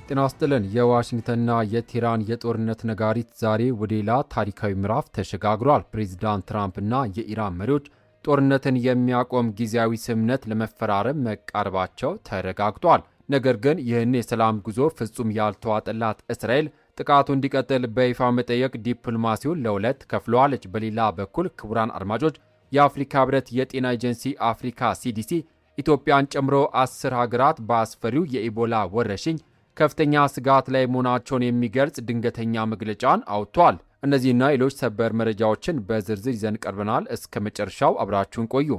ጤና ይስጥልን። የዋሽንግተንና የቴህራን የጦርነት ነጋሪት ዛሬ ወደ ሌላ ታሪካዊ ምዕራፍ ተሸጋግሯል። ፕሬዚዳንት ትራምፕና የኢራን መሪዎች ጦርነትን የሚያቆም ጊዜያዊ ስምምነት ለመፈራረም መቃረባቸው ተረጋግጧል። ነገር ግን ይህን የሰላም ጉዞ ፍጹም ያልተዋጠላት እስራኤል ጥቃቱ እንዲቀጥል በይፋ መጠየቅ ዲፕሎማሲውን ለሁለት ከፍለዋለች። በሌላ በኩል ክቡራን አድማጮች፣ የአፍሪካ ህብረት የጤና ኤጀንሲ አፍሪካ CDC ኢትዮጵያን ጨምሮ 10 ሀገራት በአስፈሪው የኢቦላ ወረርሽኝ ከፍተኛ ስጋት ላይ መሆናቸውን የሚገልጽ ድንገተኛ መግለጫን አውጥቷል። እነዚህና ሌሎች ሰበር መረጃዎችን በዝርዝር ይዘን ቀርበናል። እስከ መጨረሻው አብራችሁን ቆዩ።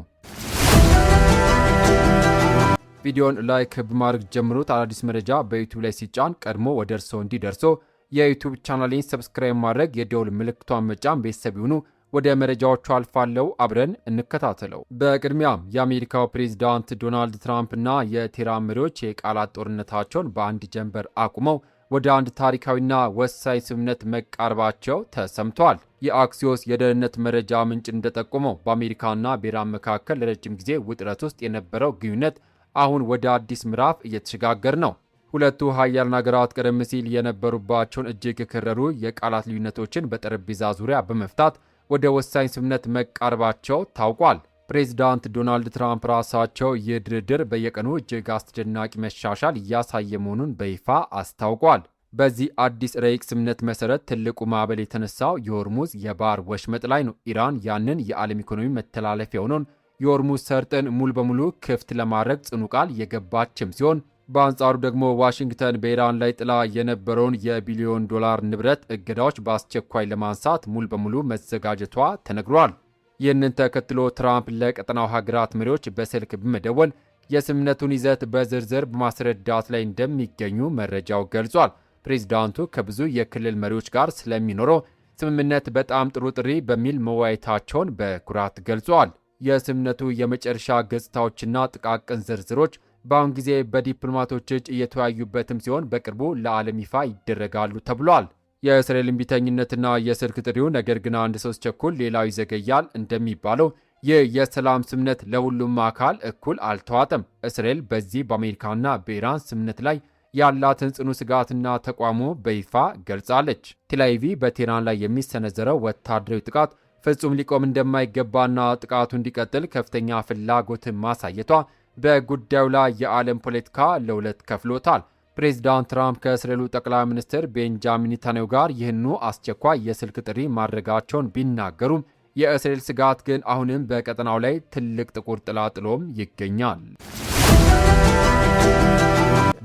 ቪዲዮን ላይክ በማድረግ ጀምሩት። አዳዲስ መረጃ በዩቲዩብ ላይ ሲጫን ቀድሞ ወደ እርስዎ እንዲደርሶ የዩቲዩብ ቻናሌን ሰብስክራይብ ማድረግ የደውል ምልክቷን መጫን ቤተሰብ ይሁኑ። ወደ መረጃዎቹ አልፋለው፣ አብረን እንከታተለው። በቅድሚያም የአሜሪካው ፕሬዝዳንት ዶናልድ ትራምፕ እና የቴህራን መሪዎች የቃላት ጦርነታቸውን በአንድ ጀንበር አቁመው ወደ አንድ ታሪካዊና ወሳኝ ስምምነት መቃረባቸው ተሰምቷል። የአክሲዮስ የደህንነት መረጃ ምንጭ እንደጠቆመው በአሜሪካና በኢራን መካከል ለረጅም ጊዜ ውጥረት ውስጥ የነበረው ግንኙነት አሁን ወደ አዲስ ምዕራፍ እየተሸጋገረ ነው። ሁለቱ ሀያላን ሀገራት ቀደም ሲል የነበሩባቸውን እጅግ የከረሩ የቃላት ልዩነቶችን በጠረጴዛ ዙሪያ በመፍታት ወደ ወሳኝ ስምምነት መቃረባቸው ታውቋል። ፕሬዚዳንት ዶናልድ ትራምፕ ራሳቸው ይህ ድርድር በየቀኑ እጅግ አስደናቂ መሻሻል እያሳየ መሆኑን በይፋ አስታውቋል። በዚህ አዲስ ረቂቅ ስምምነት መሰረት ትልቁ ማዕበል የተነሳው የሆርሙዝ የባህር ወሽመጥ ላይ ነው። ኢራን ያንን የዓለም ኢኮኖሚ መተላለፊያ የሆነውን የሆርሙዝ ሰርጥን ሙሉ በሙሉ ክፍት ለማድረግ ጽኑ ቃል የገባችም ሲሆን፣ በአንጻሩ ደግሞ ዋሽንግተን በኢራን ላይ ጥላ የነበረውን የቢሊዮን ዶላር ንብረት እገዳዎች በአስቸኳይ ለማንሳት ሙሉ በሙሉ መዘጋጀቷ ተነግሯል። ይህንን ተከትሎ ትራምፕ ለቀጠናው ሀገራት መሪዎች በስልክ በመደወል የስምምነቱን ይዘት በዝርዝር በማስረዳት ላይ እንደሚገኙ መረጃው ገልጿል። ፕሬዚዳንቱ ከብዙ የክልል መሪዎች ጋር ስለሚኖረው ስምምነት በጣም ጥሩ ጥሪ በሚል መወያየታቸውን በኩራት ገልጿል። የስምምነቱ የመጨረሻ ገጽታዎችና ጥቃቅን ዝርዝሮች በአሁን ጊዜ በዲፕሎማቶች እጅ እየተወያዩበትም ሲሆን በቅርቡ ለዓለም ይፋ ይደረጋሉ ተብሏል። የእስራኤል እምቢተኝነትና የስልክ ጥሪው ነገር ግን አንድ ሰው ሲቸኩል ሌላው ይዘገያል እንደሚባለው ይህ የሰላም ስምምነት ለሁሉም አካል እኩል አልተዋጠም። እስራኤል በዚህ በአሜሪካና በኢራን ስምምነት ላይ ያላትን ጽኑ ስጋትና ተቋሙ በይፋ ገልጻለች። ቴልአቪቭ በቴህራን ላይ የሚሰነዘረው ወታደራዊ ጥቃት ፍጹም ሊቆም እንደማይገባና ጥቃቱ እንዲቀጥል ከፍተኛ ፍላጎትን ማሳየቷ በጉዳዩ ላይ የዓለም ፖለቲካ ለሁለት ከፍሎታል። ፕሬዚዳንት ትራምፕ ከእስራኤሉ ጠቅላይ ሚኒስትር ቤንጃሚን ኔታንያሁ ጋር ይህኑ አስቸኳይ የስልክ ጥሪ ማድረጋቸውን ቢናገሩም የእስራኤል ስጋት ግን አሁንም በቀጠናው ላይ ትልቅ ጥቁር ጥላ ጥሎም ይገኛል።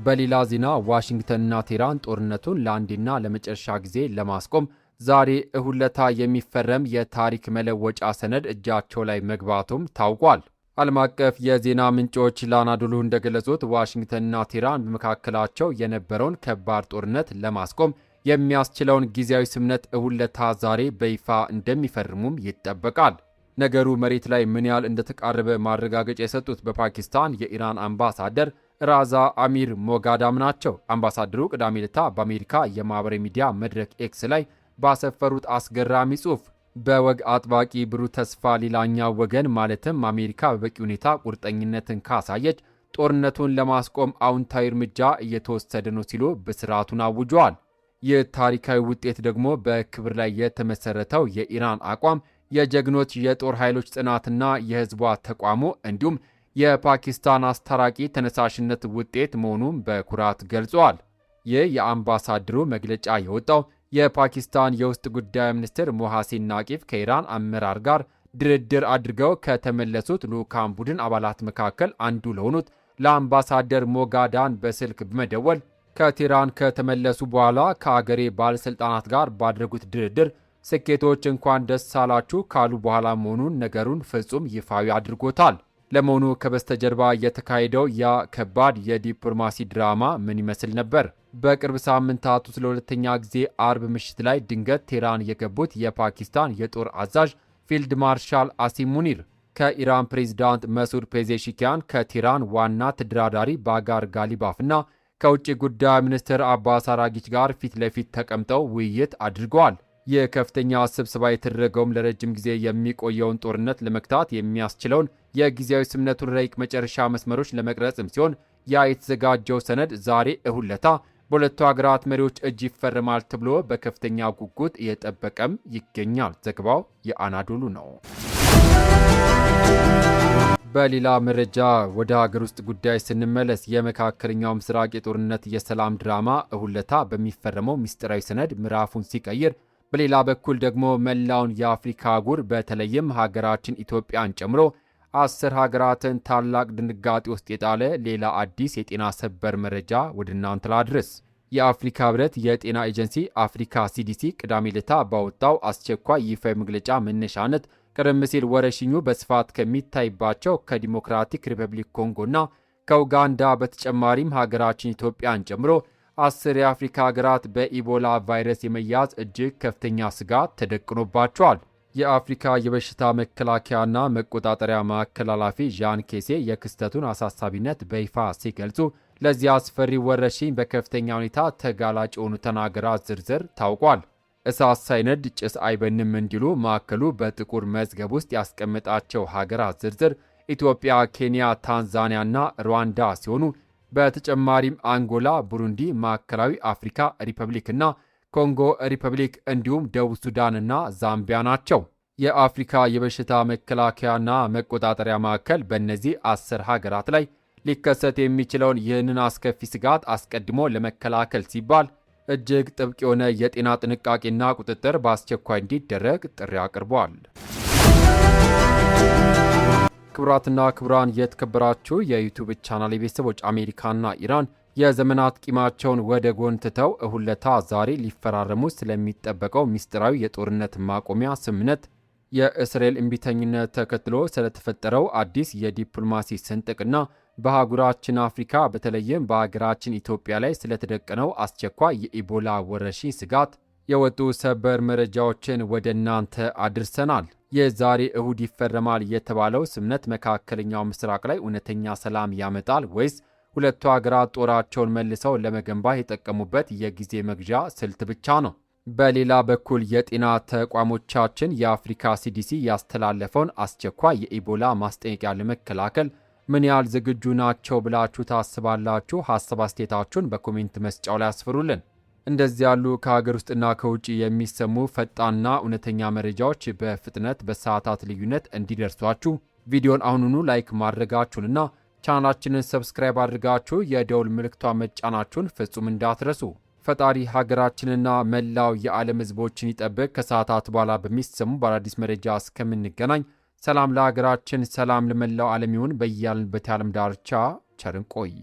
በሌላ ዜና ዋሽንግተንና ቴህራን ጦርነቱን ለአንዴና ለመጨረሻ ጊዜ ለማስቆም ዛሬ እሁድ ዕለት የሚፈረም የታሪክ መለወጫ ሰነድ እጃቸው ላይ መግባቱም ታውቋል። ዓለም አቀፍ የዜና ምንጮች ለአናዶሉ እንደገለጹት ዋሽንግተንና ቴህራን በመካከላቸው የነበረውን ከባድ ጦርነት ለማስቆም የሚያስችለውን ጊዜያዊ ስምምነት እሁድ ዕለት ዛሬ በይፋ እንደሚፈርሙም ይጠበቃል። ነገሩ መሬት ላይ ምን ያህል እንደተቃረበ ማረጋገጫ የሰጡት በፓኪስታን የኢራን አምባሳደር ራዛ አሚር ሞጋዳም ናቸው። አምባሳደሩ ቅዳሜ ዕለት በአሜሪካ የማህበራዊ ሚዲያ መድረክ ኤክስ ላይ ባሰፈሩት አስገራሚ ጽሑፍ በወግ አጥባቂ ብሩህ ተስፋ ሌላኛው ወገን ማለትም አሜሪካ በበቂ ሁኔታ ቁርጠኝነትን ካሳየች ጦርነቱን ለማስቆም አዎንታዊ እርምጃ እየተወሰደ ነው ሲሉ ብስራቱን አውጀዋል። ይህ ታሪካዊ ውጤት ደግሞ በክብር ላይ የተመሰረተው የኢራን አቋም፣ የጀግኖች የጦር ኃይሎች ጽናትና የህዝቧ ተቋሙ እንዲሁም የፓኪስታን አስታራቂ ተነሳሽነት ውጤት መሆኑን በኩራት ገልጸዋል። ይህ የአምባሳደሩ መግለጫ የወጣው የፓኪስታን የውስጥ ጉዳይ ሚኒስትር ሞሐሲን ናቂፍ ከኢራን አመራር ጋር ድርድር አድርገው ከተመለሱት ልዑካን ቡድን አባላት መካከል አንዱ ለሆኑት ለአምባሳደር ሞጋዳን በስልክ በመደወል ከቴህራን ከተመለሱ በኋላ ከአገሬ ባለሥልጣናት ጋር ባደረጉት ድርድር ስኬቶች እንኳን ደስ አላችሁ ካሉ በኋላ መሆኑን ነገሩን ፍጹም ይፋዊ አድርጎታል። ለመሆኑ ከበስተጀርባ የተካሄደው ያ ከባድ የዲፕሎማሲ ድራማ ምን ይመስል ነበር? በቅርብ ሳምንታት ውስጥ ለሁለተኛ ጊዜ አርብ ምሽት ላይ ድንገት ቴህራን የገቡት የፓኪስታን የጦር አዛዥ ፊልድ ማርሻል አሲም ሙኒር ከኢራን ፕሬዝዳንት መሱድ ፔዜሽኪያን፣ ከቴህራን ዋና ተደራዳሪ ባጋር ጋሊባፍና ከውጭ ጉዳይ ሚኒስትር አባስ አራጊች ጋር ፊት ለፊት ተቀምጠው ውይይት አድርገዋል። የከፍተኛ ስብሰባ የተደረገውም ለረጅም ጊዜ የሚቆየውን ጦርነት ለመግታት የሚያስችለውን የጊዜያዊ ስምምነቱን ረቂቅ መጨረሻ መስመሮች ለመቅረጽም ሲሆን ያ የተዘጋጀው ሰነድ ዛሬ እሁድ ዕለት በሁለቱ ሀገራት መሪዎች እጅ ይፈረማል ተብሎ በከፍተኛ ጉጉት እየጠበቀም ይገኛል። ዘገባው የአናዶሉ ነው። በሌላ መረጃ ወደ ሀገር ውስጥ ጉዳይ ስንመለስ የመካከለኛው ምስራቅ የጦርነት የሰላም ድራማ እሁድ ዕለት በሚፈረመው ምስጢራዊ ሰነድ ምዕራፉን ሲቀይር፣ በሌላ በኩል ደግሞ መላውን የአፍሪካ አህጉር በተለይም ሀገራችን ኢትዮጵያን ጨምሮ 10 ሀገራትን ታላቅ ድንጋጤ ውስጥ የጣለ ሌላ አዲስ የጤና ሰበር መረጃ ወደ እናንተ ላድርስ። የአፍሪካ ህብረት የጤና ኤጀንሲ አፍሪካ ሲዲሲ ቅዳሜ ዕለት ባወጣው አስቸኳይ ይፋዊ መግለጫ መነሻነት ቀደም ሲል ወረርሽኙ በስፋት ከሚታይባቸው ከዲሞክራቲክ ሪፐብሊክ ኮንጎና ከኡጋንዳ በተጨማሪም ሀገራችን ኢትዮጵያን ጨምሮ 10 የአፍሪካ ሀገራት በኢቦላ ቫይረስ የመያዝ እጅግ ከፍተኛ ስጋት ተደቅኖባቸዋል። የአፍሪካ የበሽታ መከላከያና መቆጣጠሪያ ማዕከል ኃላፊ ዣን ኬሴ የክስተቱን አሳሳቢነት በይፋ ሲገልጹ ለዚህ አስፈሪ ወረርሽኝ በከፍተኛ ሁኔታ ተጋላጭ የሆኑትን ሀገራት ዝርዝር ታውቋል። እሳት ሳይነድ ጭስ አይበንም እንዲሉ ማዕከሉ በጥቁር መዝገብ ውስጥ ያስቀመጣቸው ሀገራት ዝርዝር ኢትዮጵያ፣ ኬንያ፣ ታንዛኒያና ሩዋንዳ ሲሆኑ በተጨማሪም አንጎላ፣ ቡሩንዲ፣ ማዕከላዊ አፍሪካ ሪፐብሊክና ኮንጎ ሪፐብሊክ እንዲሁም ደቡብ ሱዳንና ዛምቢያ ናቸው። የአፍሪካ የበሽታ መከላከያና መቆጣጠሪያ ማዕከል በእነዚህ 10 ሀገራት ላይ ሊከሰት የሚችለውን ይህንን አስከፊ ስጋት አስቀድሞ ለመከላከል ሲባል እጅግ ጥብቅ የሆነ የጤና ጥንቃቄና ቁጥጥር በአስቸኳይ እንዲደረግ ጥሪ አቅርቧል። ክቡራትና ክቡራን የተከበራችሁ የዩቲዩብ ቻናል ቤተሰቦች፣ አሜሪካና ኢራን የዘመናት ቂማቸውን ወደ ጎን ትተው እሁድ ዕለት ዛሬ ሊፈራረሙ ስለሚጠበቀው ምስጢራዊ የጦርነት ማቆሚያ ስምምነት፣ የእስራኤል እምቢተኝነት ተከትሎ ስለተፈጠረው አዲስ የዲፕሎማሲ ስንጥቅና በአህጉራችን አፍሪካ በተለይም በሀገራችን ኢትዮጵያ ላይ ስለተደቀነው አስቸኳይ የኢቦላ ወረርሽኝ ስጋት የወጡ ሰበር መረጃዎችን ወደ እናንተ አድርሰናል። የዛሬ እሁድ ይፈረማል የተባለው ስምምነት መካከለኛው ምስራቅ ላይ እውነተኛ ሰላም ያመጣል ወይስ ሁለቱ ሀገራት ጦራቸውን መልሰው ለመገንባት የጠቀሙበት የጊዜ መግዣ ስልት ብቻ ነው? በሌላ በኩል የጤና ተቋሞቻችን የአፍሪካ ሲዲሲ ያስተላለፈውን አስቸኳይ የኢቦላ ማስጠንቀቂያ ለመከላከል ምን ያህል ዝግጁ ናቸው ብላችሁ ታስባላችሁ? ሀሳብ አስተያየታችሁን በኮሜንት መስጫው ላይ አስፍሩልን። እንደዚህ ያሉ ከሀገር ውስጥና ከውጭ የሚሰሙ ፈጣንና እውነተኛ መረጃዎች በፍጥነት በሰዓታት ልዩነት እንዲደርሷችሁ ቪዲዮን አሁኑኑ ላይክ ማድረጋችሁንና ቻናላችንን ሰብስክራይብ አድርጋችሁ የደውል ምልክቷን መጫናችሁን ፍጹም እንዳትረሱ። ፈጣሪ ሀገራችንና መላው የዓለም ሕዝቦችን ይጠብቅ። ከሰዓታት በኋላ በሚሰሙ በአዳዲስ መረጃ እስከምንገናኝ ሰላም ለሀገራችን፣ ሰላም ለመላው ዓለም ይሁን። በያልንበት የዓለም ዳርቻ ቸር እንቆይ።